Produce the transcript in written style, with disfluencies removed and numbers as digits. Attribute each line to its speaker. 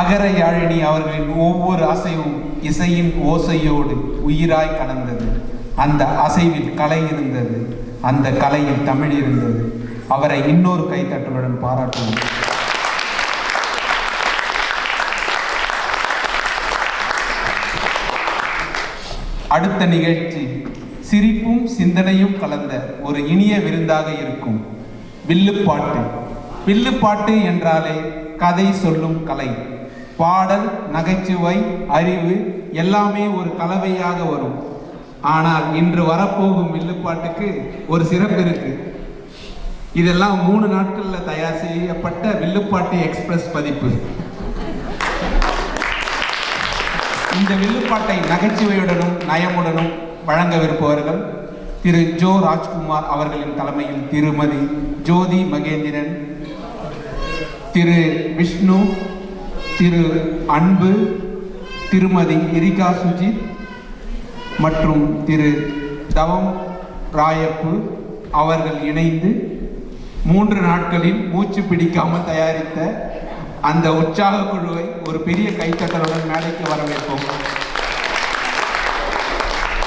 Speaker 1: அகர யாழினி அவர்களின் ஒவ்வொரு அசைவும் இசையின் ஓசையோடு உயிராய் கலந்தது. அந்த அசைவில் கலை இருந்தது, அந்த கலையில் தமிழ் இருந்தது. அவரை இன்னொரு கைத்தட்டலுடன் பாராட்டுவோம். அடுத்த நிகழ்ச்சி சிரிப்பும் சிந்தனையும் கலந்த ஒரு இனிய விருந்தாக இருக்கும். வில்லுப்பாட்டு. வில்லுப்பாட்டு என்றாலே கதை சொல்லும் கலை. பாடல், நகைச்சுவை, அறிவு எல்லாமே ஒரு கலவையாக வரும். ஆனால் இன்று வரப்போகும் வில்லுப்பாட்டுக்கு ஒரு சிறப்பு இருக்கு. இதெல்லாம் 3 நாட்களில் தயார் செய்யப்பட்ட வில்லுப்பாட்டு எக்ஸ்பிரஸ் பதிப்பு. இந்த வில்லுப்பாட்டை நகைச்சுவையுடனும் நயமுடனும் வழங்கவிருப்பவர்கள் திரு ஜோ ராஜ்குமார் அவர்களின் தலைமையில் திருமதி ஜோதி மகேந்திரன், திரு விஷ்ணு, திரு அன்பு, திருமதி இரிகா சுஜித் மற்றும் திரு தவம் ராயப்பு அவர்கள் இணைந்து 3 நாட்களில் மூச்சு பிடிக்காமல் தயாரித்த அந்த உற்சாக குழுவை ஒரு பெரிய கைத்தட்டலுடன் மேடைக்கு வரவேற்போம்.